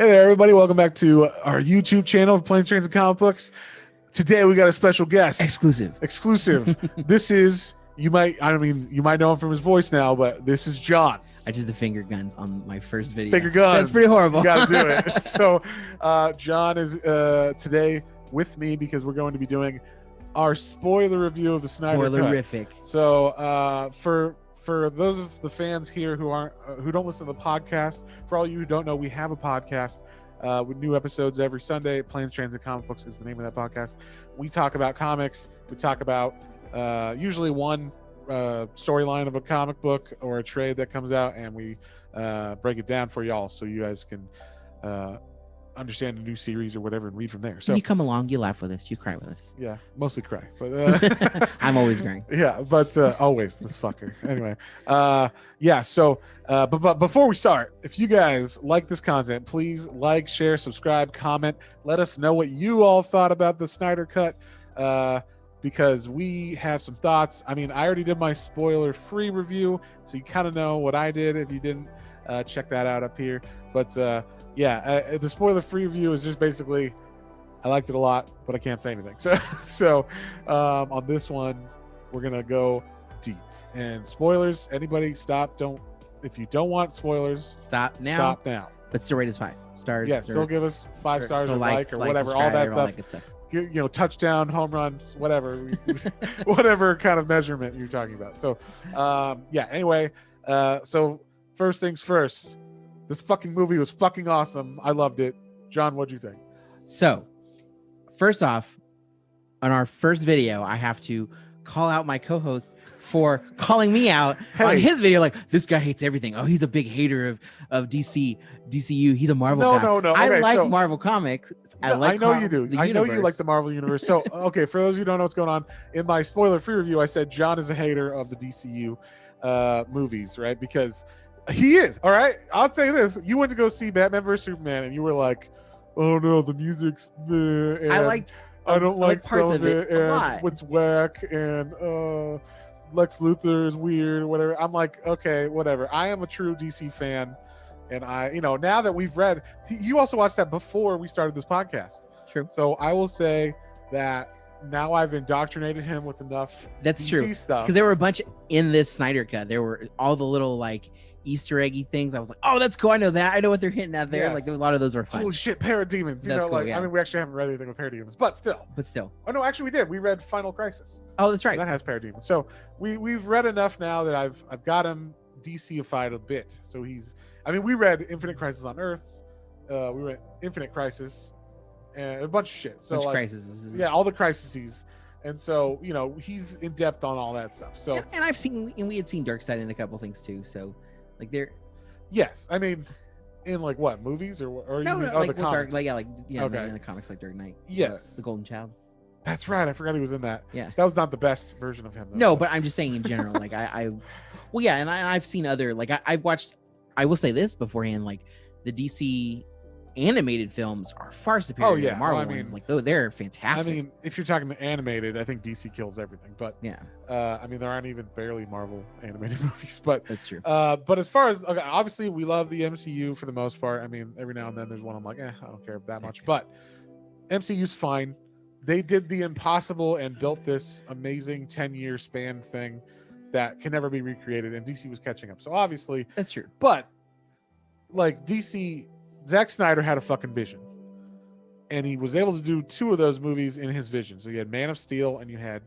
Hey there, everybody. Welcome back to our YouTube channel of Planes, Trains, and Comic Books. Today, we got a special guest. Exclusive. This is, you might know him from his voice now, but this is John. I just did the finger guns on my first video. Finger guns. That's pretty horrible. You got to do it. So, John is today with me because we're going to be doing our spoiler review of the Snyder Cut. Spoilerific. So, for those of the fans here who don't listen to the podcast, for all you who don't know, we have a podcast with new episodes every Sunday. Planes, Trains, and Comic Books is the name of that podcast. We talk about comics. We talk about usually one storyline of a comic book or a trade that comes out, and we break it down for y'all so you guys can understand a new series or whatever and read from there. So when you come along, you laugh with us, you cry with us. Yeah, mostly cry, but I'm always crying. Yeah, but always this fucker. Anyway, yeah. So, but before we start, if you guys like this content, please like, share, subscribe, comment. Let us know what you all thought about the Snyder Cut, because we have some thoughts. I mean, I already did my spoiler-free review, so you kind of know what I did. If you didn't, check that out up here. But yeah, the spoiler-free review is just basically, I liked it a lot, but I can't say anything. So on this one, we're gonna go deep. And spoilers, anybody stop. If you don't want spoilers, Stop now. Stop now. But still rate us 5 stars. Yeah, still give us 5 stars or like or like, whatever, all that all stuff. stuff. You know, touchdown, home runs, whatever, whatever kind of measurement you're talking about. So, yeah. Anyway, so first things first. This fucking movie was fucking awesome. I loved it. John, what'd you think? So, first off, on our first video, I have to call out my co-host for calling me out on his video. Like, this guy hates everything. Oh, he's a big hater of DCU. He's a Marvel guy. No. I okay, like Marvel comics. I know you do. I know you like the Marvel universe. So, okay, for those who don't know what's going on, in my spoiler-free review, I said John is a hater of the DCU movies, right? Because he is. All right, I'll say this: you went to go see Batman vs Superman, and you were like, "Oh no, the music's and I don't like parts of it, a and lot. It's whack, and Lex Luthor is weird, whatever." I'm like, okay, whatever. I am a true DC fan, and now that we've read, you also watched that before we started this podcast. True. So I will say that now I've indoctrinated him with enough. That's DC true. stuff. Because there were a bunch in this Snyder Cut. There were all the little like Easter eggy things. I was like, oh, that's cool. I know that. I know what they're hitting at there. Yes. Like a lot of those were fun. Holy shit, parademons. That's cool, yeah. I mean, we actually haven't read anything with parademons, but still. Oh no, actually we did. We read Final Crisis. Oh, that's right. That has parademons. So we've read enough now that I've got him DC-ified a bit. So we read Infinite Crisis on Earths. We read Infinite Crisis and a bunch of shit. So crises. Yeah, all the crises. And so, he's in depth on all that stuff. So and we had seen Darkseid in a couple things too. So like they're yes, I mean, in like what movies or no, you mean, like the comics? okay. In the comics like Dark Knight. Yes, the Golden Child. That's right. I forgot he was in that. Yeah, that was not the best version of him. Though, no, but I'm just saying in general. Like I've seen other I've watched. I will say this beforehand. Like the DC animated films are far superior to the Marvel ones. Like they're fantastic. I mean, if you're talking animated, I think DC kills everything. But yeah, I mean, there aren't even barely Marvel animated movies. But that's true. But as far as obviously we love the MCU for the most part. I mean, every now and then there's one I'm like, I don't care that much. But MCU's fine. They did the impossible and built this amazing 10-year span thing that can never be recreated, and DC was catching up. So obviously that's true. But like DC, Zack Snyder had a fucking vision, and he was able to do 2 of those movies in his vision. So you had Man of Steel and you had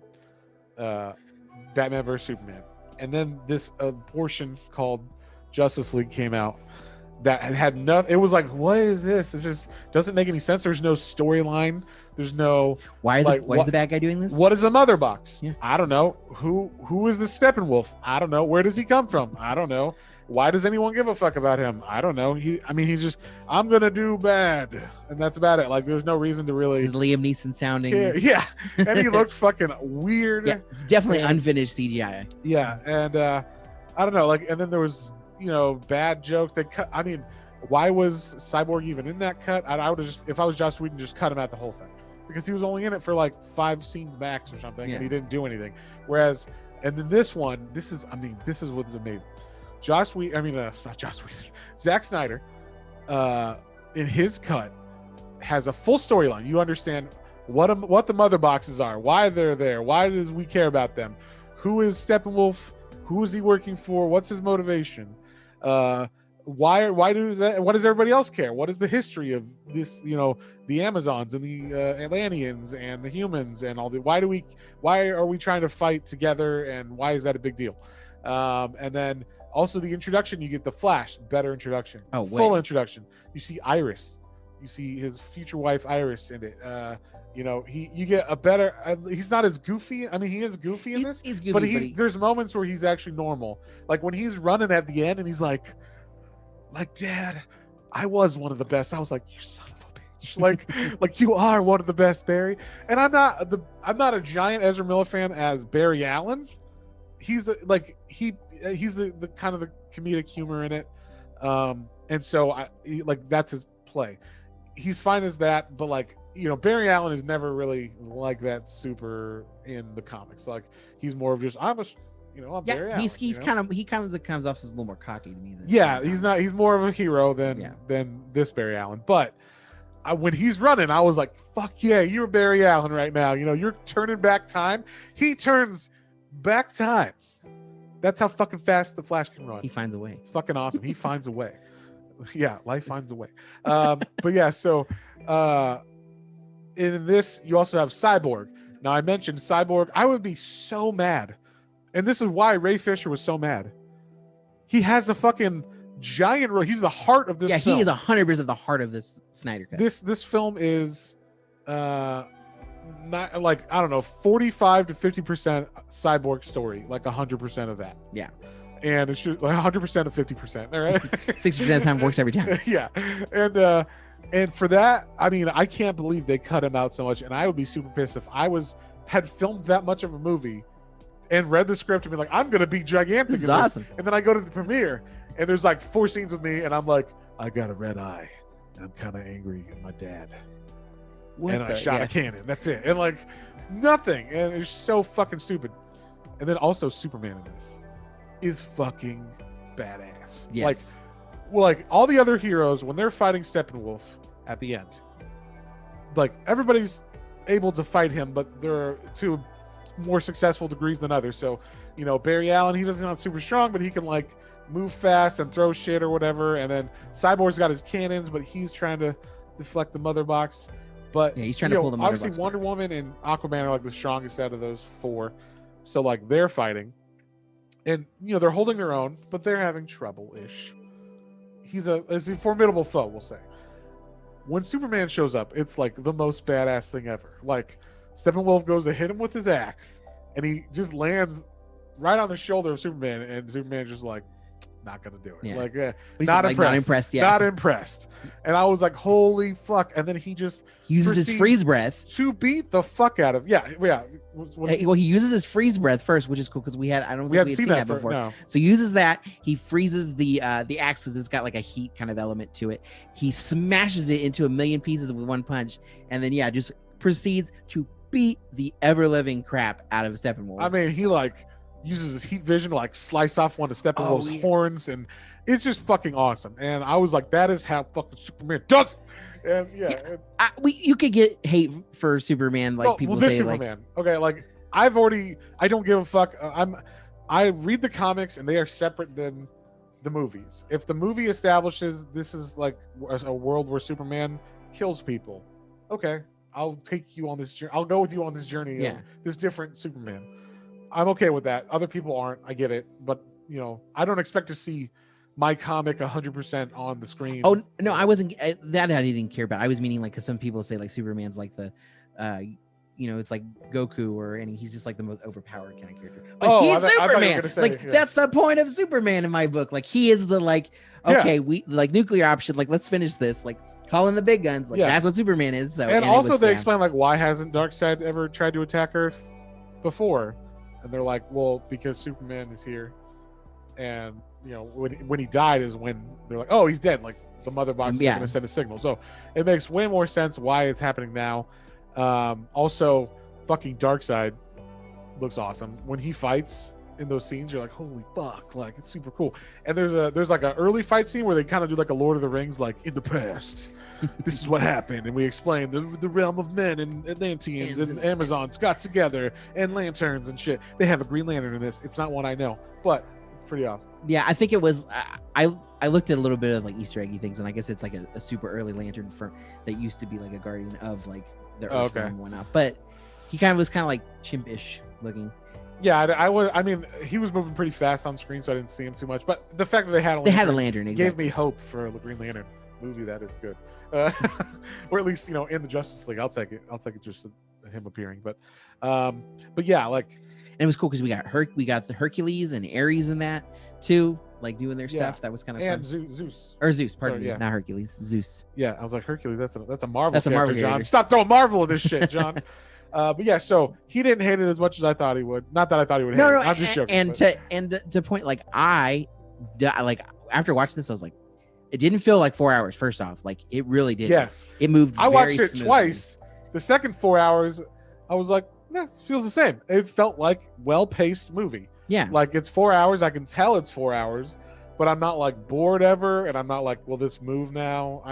Batman vs Superman, and then this portion called Justice League came out that had nothing. It was like, what is this? It just doesn't make any sense. There's no storyline. There's no why is the bad guy doing this? What is the Mother Box? Yeah. I don't know. Who is the Steppenwolf? I don't know. Where does he come from? I don't know. Why does anyone give a fuck about him? I don't know. He just, I'm gonna do bad, and that's about it. Like, there's no reason to really. Liam Neeson sounding. Yeah, and he looked fucking weird. Yeah, definitely unfinished CGI. Yeah, and I don't know. Like, and then there was bad jokes. They cut. I mean, why was Cyborg even in that cut? I would have just, if I was Joss Whedon, just cut him out the whole thing, because he was only in it for like 5 scenes max or something, and he didn't do anything. Whereas, and then this one, this is what's amazing. Zack Snyder in his cut has a full storyline. You understand what the mother boxes are, why they're there, why does we care about them, who is Steppenwolf, who is he working for, what's his motivation, why does that, what does everybody else care, what is the history of this, the Amazons and the Atlanteans and the humans and all the why are we trying to fight together, and why is that a big deal? And then also the introduction, you get the Flash, better introduction, full introduction. You see Iris, you see his future wife Iris in it. You get a better. He's not as goofy. I mean, he is goofy in this, he's goofy, but there's moments where he's actually normal. Like when he's running at the end and he's like, Dad, I was one of the best. I was like, you son of a bitch. Like you are one of the best, Barry. And I'm not a giant Ezra Miller fan as Barry Allen. He's he's the kind of the comedic humor in it. And so that's his play. He's fine as that, but Barry Allen is never really like that super in the comics. Like he's more of just I'm Barry Allen. He comes off as a little more cocky to me. He's more of a hero than this Barry Allen. But when he's running, I was like, fuck yeah, you're Barry Allen right now. You're turning back time. He turns back time. That's how fucking fast the Flash can run. He finds a way. It's fucking awesome. He finds a way. Yeah, life finds a way. But yeah, so in this, you also have Cyborg. Now, I mentioned Cyborg. I would be so mad. And this is why Ray Fisher was so mad. He has a fucking giant role. He's the heart of this film. He is 100% the heart of this Snyder cut. This film is not 45 to 50% Cyborg story, 100% of that. Yeah. And it's just 100% of 50%. All right. 60% of the time works every time. Yeah. And for that, I mean, I can't believe they cut him out so much. And I would be super pissed if I had filmed that much of a movie and read the script and be like, I'm going to be gigantic. This is awesome. And then I go to the premiere and there's 4 scenes with me and I'm like, I got a red eye and I'm kind of angry at my dad. I shot a cannon. That's it. And nothing. And it's so fucking stupid. And then also Superman in this is fucking badass. Yes. All the other heroes, when they're fighting Steppenwolf at the end, everybody's able to fight him, but they're to more successful degrees than others. So, Barry Allen, he doesn't sound super strong, but he can move fast and throw shit or whatever. And then Cyborg's got his cannons, but he's trying to deflect the mother box. But yeah, he's trying to pull the mother obviously box. Wonder Woman and Aquaman are the strongest out of those 4. So they're fighting. And they're holding their own, but they're having trouble-ish. He's a formidable foe, we'll say. When Superman shows up, it's the most badass thing ever. Steppenwolf goes to hit him with his axe, and he just lands right on the shoulder of Superman, and Superman's just not gonna do it. Yeah. Not impressed. Yeah. Not impressed. And I was like, holy fuck. And then he just uses his freeze breath to beat the fuck out of he uses his freeze breath first, which is cool because we had seen that before. No. So he uses that, he freezes the axes. It's got a heat kind of element to it. He smashes it into a million pieces with one punch, and then just proceeds to beat the ever-living crap out of Steppenwolf. I mean, he uses his heat vision to slice off one of Steppenwolf's horns, and it's just fucking awesome. And I was like, that is how fucking Superman does it. And you could get hate for Superman, people say Superman. Okay, I don't give a fuck. I read the comics and they are separate than the movies. If the movie establishes this is a world where Superman kills people, okay, I'll take you on this journey. I'll go with you on this journey of this different Superman. I'm okay with that. Other people aren't. I get it. But, I don't expect to see my comic 100% on the screen. Oh, no, I wasn't. That I didn't care about. I was meaning because some people say Superman's the, it's like Goku and he's just the most overpowered kind of character. But he's Superman. That's the point of Superman in my book. He is the okay, we nuclear option. Let's finish this. Call in the big guns. That's what Superman is. So and also they explain why hasn't Darkseid ever tried to attack Earth before? And they're like, well, because Superman is here, and when he died is when they're like, oh, he's dead. The mother box is going to send a signal. So it makes way more sense why it's happening now. Also, fucking Darkseid looks awesome when he fights. in those scenes. You're like, holy fuck, like it's super cool. And there's like an early fight scene where they kind of do like a Lord of the Rings, like in the past, this is what happened, and we explain the realm of men and Atlanteans and Amazons got together and lanterns and shit. They have a Green Lantern in this. It's not one I know, but it's pretty awesome. Yeah, I think it was. I looked at a little bit of like Easter eggy things, and I guess it's like a super early lantern firm that used to be like a guardian of like the Earth and whatnot. But he was kind of like chimpish looking. Yeah, I mean, he was moving pretty fast on screen, so I didn't see him too much. But the fact that they had a lantern exactly. Gave me hope for the Green Lantern movie. That is good, or at least in the Justice League, I'll take it just him appearing. But yeah, like, and it was cool because we got the Hercules and Ares in that too, like doing their stuff. That was kind of and fun. Zeus, pardon me, not Hercules, Zeus. Yeah, I was like Hercules. That's a Marvel. That's a Marvel John. character. Stop throwing Marvel in this shit, John. But yeah, so he didn't hate it as much as I thought he would. Not that I thought he would hate it. I'm just joking. And to point, like after watching this, I was like, it didn't feel like 4 hours. First off, like it really did. Yes, it moved. I watched it smoothly. Twice. The second 4 hours, I was like, yeah, feels the same. It felt like well-paced movie. Yeah, like it's 4 hours. I can tell it's 4 hours, but I'm not like bored ever, and I'm not like, will this move now?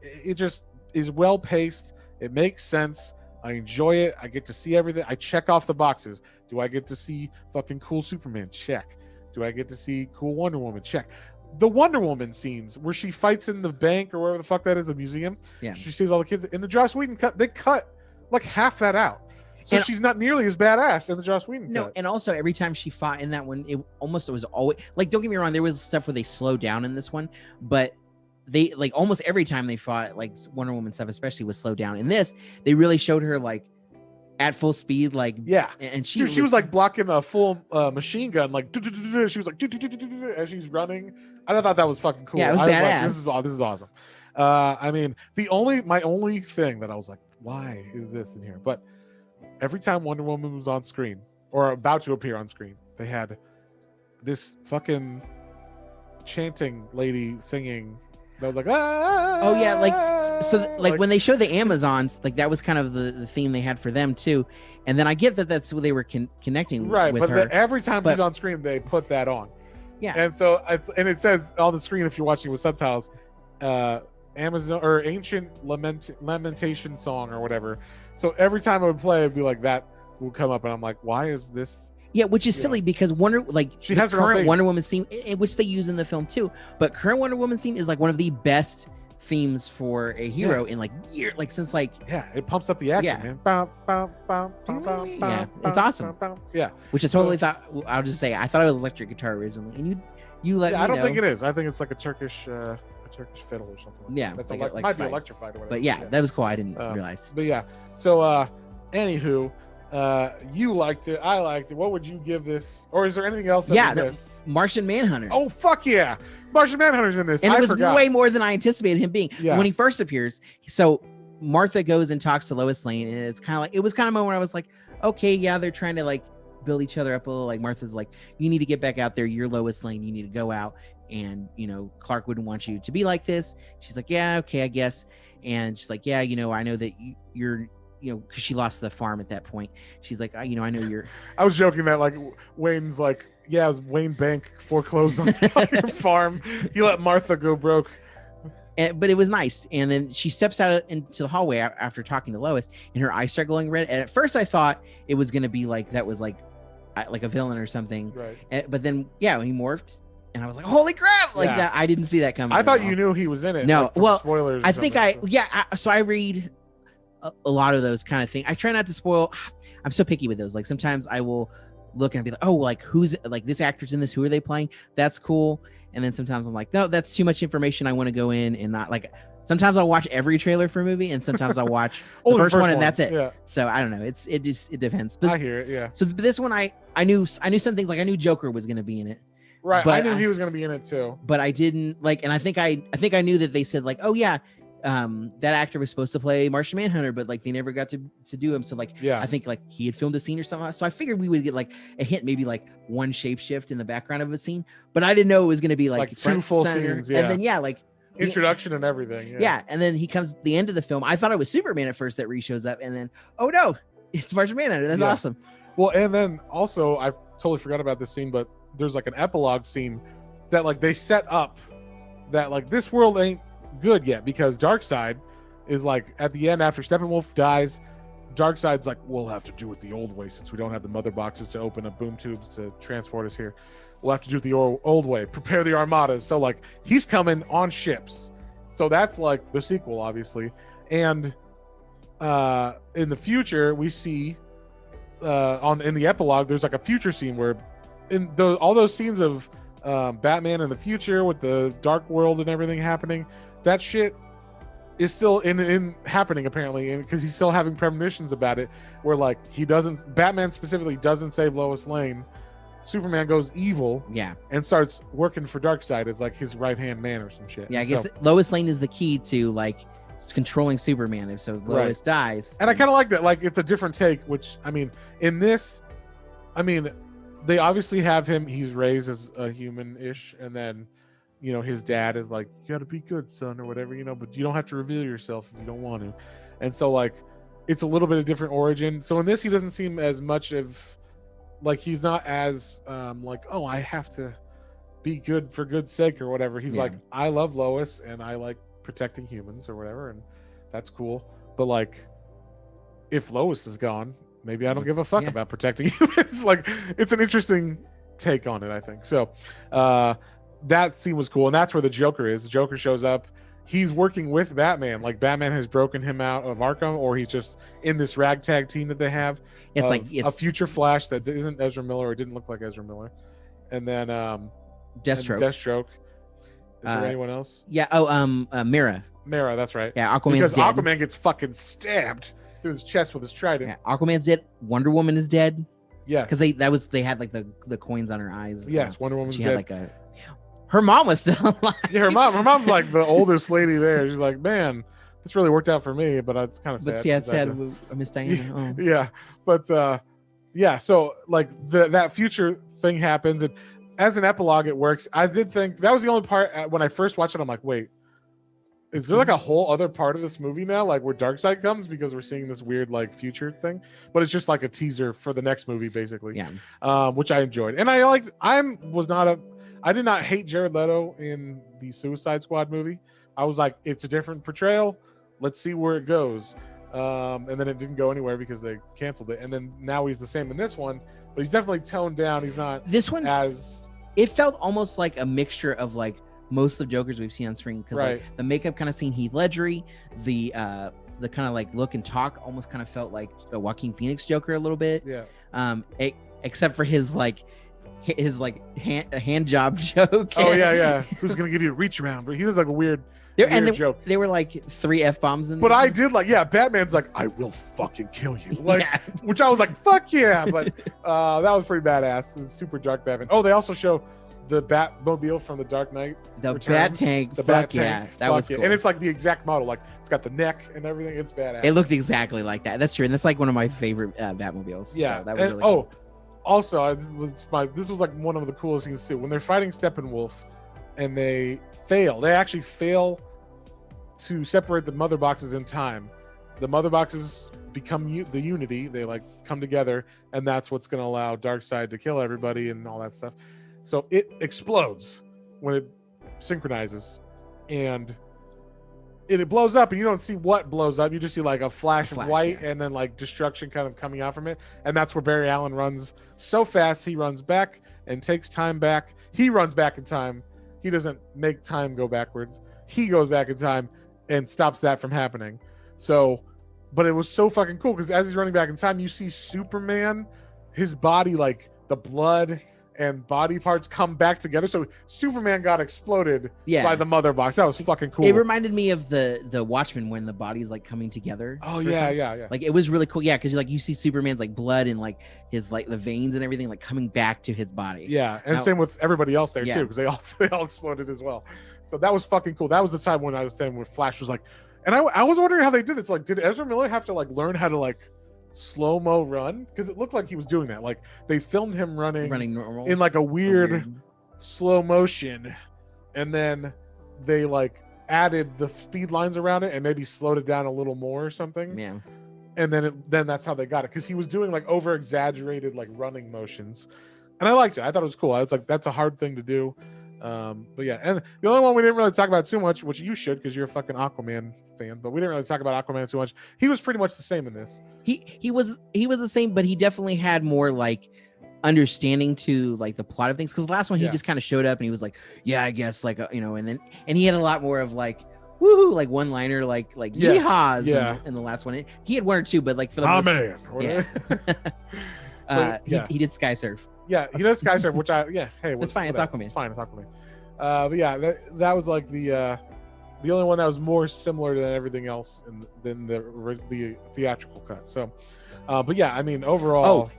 It just is well-paced. It makes sense. I enjoy it. I get to see everything. I check off the boxes. Do I get to see fucking cool Superman? Check. Do I get to see cool Wonder Woman? Check. The Wonder Woman scenes where she fights in the bank or wherever the fuck that is, the museum. Yeah. She sees all the kids. In the Joss Whedon cut, they cut like half that out. So she's not nearly as badass in the Joss Whedon cut. And also every time she fought in that one, it was always like, don't get me wrong, there was stuff where they slowed down in this one, but they like almost every time they fought like Wonder Woman stuff, especially was slowed down. In this, they really showed her like at full speed, like and she was like blocking a full machine gun, like she was like as she's running. I thought that was fucking cool. Yeah, it was badass. Like, this is awesome. I mean, my only thing that I was like, why is this in here? But every time Wonder Woman was on screen or about to appear on screen, they had this fucking chanting lady singing. I was like, ah! Oh yeah, like when they show the Amazons, like that was kind of the theme they had for them too. And then I get that that's what they were connecting right, with but her. Every time she's on screen, they put that on. Yeah, and so it says on the screen if you're watching with subtitles, Amazon or Ancient Lamentation Song or whatever. So every time I would play, it'd be like that will come up, and I'm like, why is this? Yeah, which is silly because she has current Wonder Woman's theme, which they use in the film too. But current Wonder Woman's theme is like one of the best themes for a hero in like years, like since like it pumps up the action, man. It's awesome. Yeah, which I totally thought. I'll just say I thought it was electric guitar originally, and you let me know. I don't think it is. I think it's like a Turkish fiddle or something. Yeah, that's like might be electrified or whatever. But yeah, that was cool. I didn't realize. But yeah, so anywho. You liked it. I liked it. What would you give this? Or is there anything else that you missed? Martian Manhunter. Oh, fuck yeah. Martian Manhunter's in this. And it was way more than I anticipated him being. Yeah. When he first appears, so Martha goes and talks to Lois Lane, and it was kind of a moment where I was like, okay, yeah, they're trying to like build each other up a little. Like Martha's like, you need to get back out there. You're Lois Lane. You need to go out. And, Clark wouldn't want you to be like this. She's like, yeah, okay, I guess. And she's like, yeah, I know that you're, because she lost the farm at that point. She's like, I know you're. I was joking that like Wayne's like, yeah, it was Wayne Bank foreclosed on your farm. He let Martha go broke. But it was nice. And then she steps out into the hallway after talking to Lois, and her eyes start glowing red. And at first, I thought it was gonna be like that was like a villain or something. Right. But then, when he morphed. And I was like, holy crap! Like that, I didn't see that coming. I thought you knew he was in it. No, spoilers. I think so I read a lot of those kind of things. I try not to spoil. I'm so picky with those. Like sometimes I will look and be like, oh, like who's like this actor's in this? Who are they playing? That's cool. And then sometimes I'm like, no, that's too much information. I want to go in and not like. Sometimes I'll watch every trailer for a movie, and sometimes I'll watch the first one, and that's it. Yeah. So I don't know. It depends. But, I hear it. Yeah. So this one, I knew some things. Like I knew Joker was going to be in it. Right. But I knew he was going to be in it too. But I didn't like, and I think I knew that they said like, oh yeah, that actor was supposed to play Martian Manhunter, but like they never got to do him. So like, I think like he had filmed a scene or something. So I figured we would get like a hint, maybe like one shapeshift in the background of a scene, but I didn't know it was going to be like two full scenes. Yeah. And then like introduction and everything. Yeah. And then he comes the end of the film. I thought it was Superman at first that shows up, and then oh no, it's Martian Manhunter. That's awesome. Well, and then also I totally forgot about this scene, but there's like an epilogue scene that like they set up that like this world ain't good yet, because Darkseid is like at the end after Steppenwolf dies, Darkseid's like, we'll have to do it the old way since we don't have the mother boxes to open up boom tubes to transport us here. We'll have to do it the old way. Prepare the armadas. So like he's coming on ships. So that's like the sequel, obviously. And in the future, we see in the epilogue, there's like a future scene where in all those scenes of Batman in the future with the dark world and everything happening, that shit is still in happening apparently, because he's still having premonitions about it, where like Batman specifically doesn't save Lois Lane. Superman goes evil, and starts working for Darkseid as like his right hand man or some shit. Yeah, I guess Lois Lane is the key to like controlling Superman. If Lois dies, and I kind of like that. Like it's a different take. Which I mean, in this, they obviously have him. He's raised as a human-ish, and then his dad is like, you got to be good, son, or whatever, but you don't have to reveal yourself if you don't want to. And so like it's a little bit of different origin. So in this, he doesn't seem as much of like, he's not as like, oh, I have to be good for good's sake or whatever. He's like, I love Lois and I like protecting humans or whatever, and that's cool. But like, if Lois is gone, maybe I don't give a fuck about protecting humans. Like, it's an interesting take on it, I think. So that scene was cool, and that's where the Joker is. The Joker shows up. He's working with Batman. Like, Batman has broken him out of Arkham, or he's just in this ragtag team that they have. It's like a future Flash that isn't Ezra Miller, or didn't look like Ezra Miller. And then Deathstroke. Is there anyone else? Yeah. Mira. Mira, that's right. Yeah, Aquaman's because dead. Aquaman gets fucking stabbed through his chest with his trident. Yeah, Aquaman's dead. Wonder Woman is dead. Yes. Because they had like the coins on her eyes. Yes, Wonder Woman's she dead. had like her mom was still alive. Yeah, her mom's like the oldest lady there. She's like, man, this really worked out for me, but it's kind of sad. But yeah, it's sad. I miss Diana. Oh. Yeah, but yeah, so like that future thing happens, and as an epilogue, it works. I did think that was the only part when I first watched it. I'm like, wait, is there like a whole other part of this movie now, like where Darkseid comes, because we're seeing this weird like future thing? But it's just like a teaser for the next movie, basically. Yeah. Which I enjoyed, and I did not hate Jared Leto in the Suicide Squad movie. I was like, it's a different portrayal. Let's see where it goes. And then it didn't go anywhere because they canceled it. And then now he's the same in this one, but he's definitely toned down. He's not it felt almost like a mixture of like most of the Jokers we've seen on screen, because like the makeup kind of seemed Heath Ledger-y, the kind of like look and talk almost kind of felt like a Joaquin Phoenix Joker a little bit. Yeah. Except for his hand job joke. Oh yeah. Who's gonna give you a reach around? But he does like a weird joke. They were like 3 F-bombs in there. But I did like, Batman's like, I will fucking kill you. Like, which I was like, fuck yeah. But that was pretty badass. The super dark Batman. Oh, they also show the Batmobile from the Dark Knight. The Bat Tank. The Bat Tank. Yeah, that was cool. And it's like the exact model. Like, it's got the neck and everything. It's badass. It looked exactly like that. That's true. And that's like one of my favorite Batmobiles. Yeah. So that was really cool. Also, this was like one of the coolest things too. When they're fighting Steppenwolf, and they actually fail to separate the mother boxes in time. The mother boxes become the Unity. They like come together, and that's what's going to allow Darkseid to kill everybody and all that stuff. So it explodes when it synchronizes, and it blows up, and you don't see what blows up. You just see like a flash of white, and then like destruction kind of coming out from it. And that's where Barry Allen runs so fast. He runs back and takes time back. He runs back in time. He doesn't make time go backwards. He goes back in time and stops that from happening. So, but it was so fucking cool, because as he's running back in time, you see Superman, his body, like the blood and body parts come back together. So Superman got exploded by the mother box. That was fucking cool. It reminded me of the Watchmen, when the body's like coming together. Oh yeah. Like, it was really cool. Yeah, because like you see Superman's like blood and like his like the veins and everything like coming back to his body. Yeah, and same with everybody else there too, because they all exploded as well. So that was fucking cool. That was the time when I was saying when Flash was like, and I was wondering how they did this. Like, did Ezra Miller have to like learn how to like slow-mo run? Because it looked like he was doing that. Like, they filmed him running normal in like a weird slow motion, and then they like added the speed lines around it and maybe slowed it down a little more or something. Yeah. And then that's how they got it, because he was doing like over exaggerated like running motions. and I liked it. I thought it was cool. I was like, that's a hard thing to do. But yeah, and the only one we didn't really talk about too much, which you should because you're a fucking Aquaman fan, but we didn't really talk about Aquaman too much. He was pretty much the same in this. He was the same, but he definitely had more like understanding to like the plot of things. Because the last one he just kind of showed up and he was like, yeah, I guess like and he had a lot more of like woohoo, like one liner, like yeehaws. Yeah. In the last one, he had one or two, but like for the man. He did Sky Surf. Yeah, he does Sky Surf, which hey, it's fine. It's Aquaman. It's fine. It's Aquaman. But yeah, that was like the only one that was more similar than everything else than the theatrical cut. So, but yeah, I mean, overall,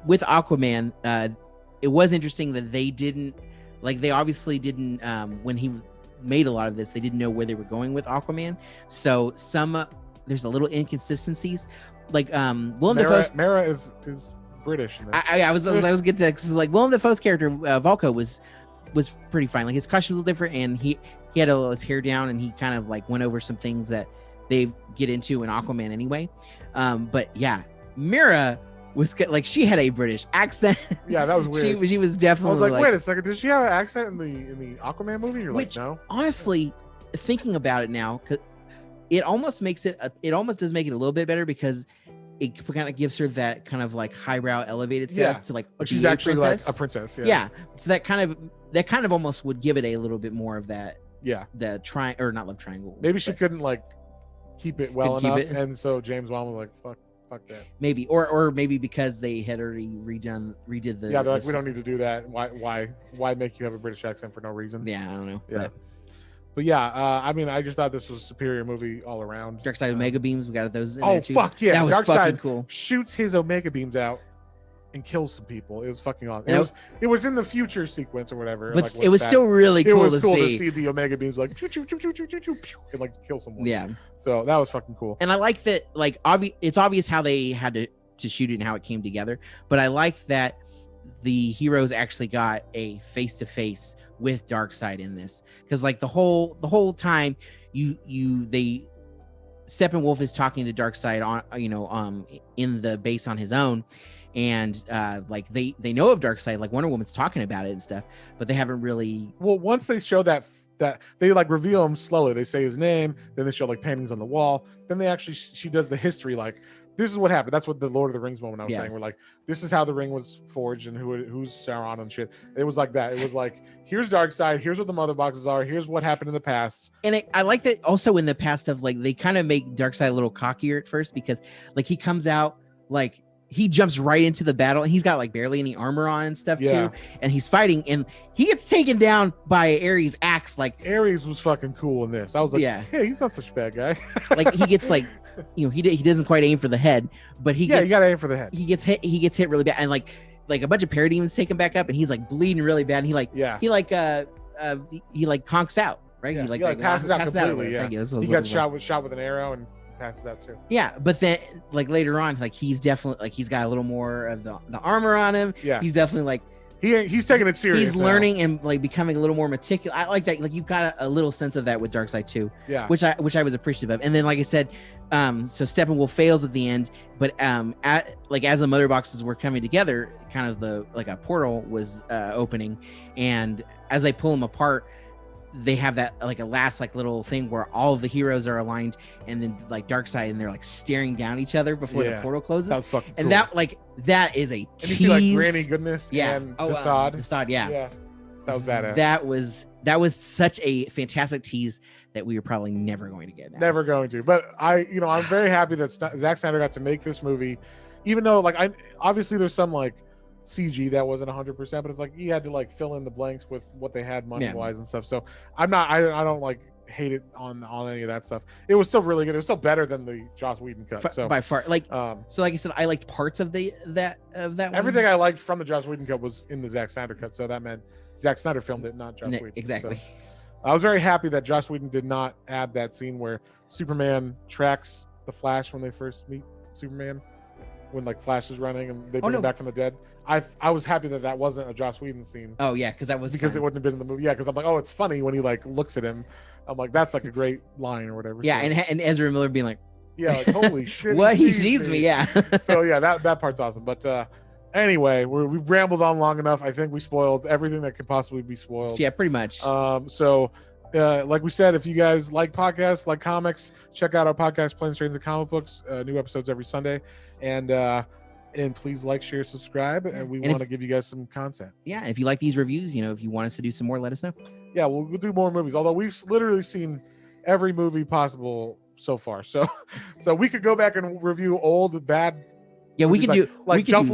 with Aquaman, it was interesting that they obviously didn't when he made a lot of this, they didn't know where they were going with Aquaman. So there's a little inconsistencies, like Willem Dafoe's Mara is British. I was getting to that because like Willem Dafoe's character Vulko was pretty fine. Like his costume was a little different, and he had his hair down, and he kind of like went over some things that they get into in Aquaman anyway. But yeah, Mira was like, she had a British accent. Yeah, that was weird. She was definitely. I was like, wait a second, did she have an accent in the Aquaman movie? You're like, no. Honestly, thinking about it now, it almost does make it a little bit better because it kind of gives her that kind of like highbrow elevated status to like, but she's actually like a princess. Yeah. So that kind of almost would give it a little bit more of that. Yeah. The or not love triangle. Maybe she couldn't like keep it well enough, and so James Wan was like, fuck that. Maybe, or maybe because they had already redid the. Yeah, they're like, we don't need to do that. Why make you have a British accent for no reason? Yeah, I don't know. Yeah. But yeah, I mean, I just thought this was a superior movie all around. Darkseid Omega Beams, we got those in there too. Fuck yeah. That was fucking cool. Shoots his Omega Beams out and kills some people. It was fucking awesome. It was in the future sequence or whatever. But like, it was still really cool. It was cool to see the Omega Beams like choo, choo, choo, choo, choo, choo, choo, and like kill someone. Yeah. So that was fucking cool. And I like that, like, it's obvious how they had to shoot it and how it came together. But I like that the heroes actually got a face-to-face with Darkseid in this, because like the whole time Steppenwolf is talking to Darkseid on in the base on his own, and like they know of Darkseid, like Wonder Woman's talking about it and stuff, but they haven't really. Well, once they show that they like reveal him slowly, they say his name, then they show like paintings on the wall, then they actually she does the history, like this is what happened. That's what the Lord of the Rings moment I was saying. We're like, this is how the ring was forged and who's Sauron and shit. It was like that. It was like, here's Darkseid. Here's what the mother boxes are. Here's what happened in the past. And I like that also in the past of like, they kind of make Darkseid a little cockier at first, because like he comes out, like he jumps right into the battle and he's got like barely any armor on and stuff too. And he's fighting and he gets taken down by Ares' axe. Like Ares was fucking cool in this. I was like, hey, he's not such a bad guy. Like he gets like, he doesn't quite aim for the head, but you gotta aim for the head. He gets hit really bad, and like a bunch of parademons take him back up, and he's like bleeding really bad. And he conks out, right? He passes out completely. He got shot with an arrow and passes out too. Yeah, but then like later on, like he's definitely like he's got a little more of the armor on him. Yeah, he's definitely like. He's taking it serious. He's learning and like becoming a little more meticulous. I like that. Like you've got a little sense of that with Darkseid too. Yeah. Which I was appreciative of. And then like I said, so Steppenwolf fails at the end, but as the mother boxes were coming together, kind of a portal was opening, and as they pull them apart, they have that like a last like little thing where all of the heroes are aligned, and then like Darkseid and they're like staring down each other before the portal closes. That was fucking cool. And that is a tease. And you see like Granny Goodness and Desaad. Desaad, yeah. That was badass. That was such a fantastic tease that we were probably never going to get now. Never going to. But I'm very happy that Zack Snyder got to make this movie, even though like obviously there's some like CG that wasn't 100%, but it's like he had to like fill in the blanks with what they had money wise and stuff. So I don't like hate it on any of that stuff. It was still really good. It was still better than the Joss Whedon cut. So by far, like so like I said, I liked parts of that everything I liked from the Joss Whedon cut was in the Zack Snyder cut. So that meant Zack Snyder filmed it, not Joss Whedon. Exactly. So I was very happy that Joss Whedon did not add that scene where Superman tracks the Flash when they first meet Superman, when like Flash is running and they bring him back from the dead. I was happy that wasn't a Joss Whedon scene. Oh yeah, because it wouldn't have been in the movie. Yeah, because I'm like, oh, it's funny when he like looks at him. I'm like, that's like a great line or whatever. Yeah, so. and Ezra Miller being like, yeah, like holy shit, what he sees me. Yeah. So yeah, that part's awesome. But Anyway, we've rambled on long enough. I think we spoiled everything that could possibly be spoiled. Yeah, pretty much. So like we said, if you guys like podcasts, like comics, check out our podcast, Planes, Trains, and Comic Books. New episodes every Sunday. And please like, share, subscribe. And we want to give you guys some content. Yeah, if you like these reviews, if you want us to do some more, let us know. Yeah, we'll do more movies. Although we've literally seen every movie possible so far. So we could go back and review old, bad. Yeah, we could do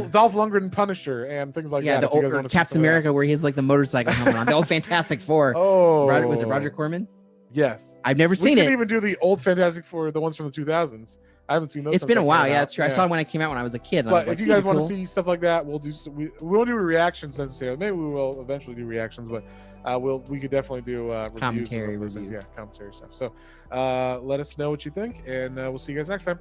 Dolph Lundgren Punisher and things like that. Yeah, the old Captain America where he has like the motorcycle helmet on. The old Fantastic Four. Oh, was it Roger Corman? Yes. I've never seen it. We could even do the old Fantastic Four, the ones from the 2000s. I haven't seen those. It's been a while. Yeah, that's true. Yeah. I saw it when it came out when I was a kid. But if you guys want to see stuff like that, we'll do. We won't do reactions necessarily. Maybe we will eventually do reactions, but we could definitely do reviews. Commentary reviews. Yeah, commentary stuff. So let us know what you think, and we'll see you guys next time.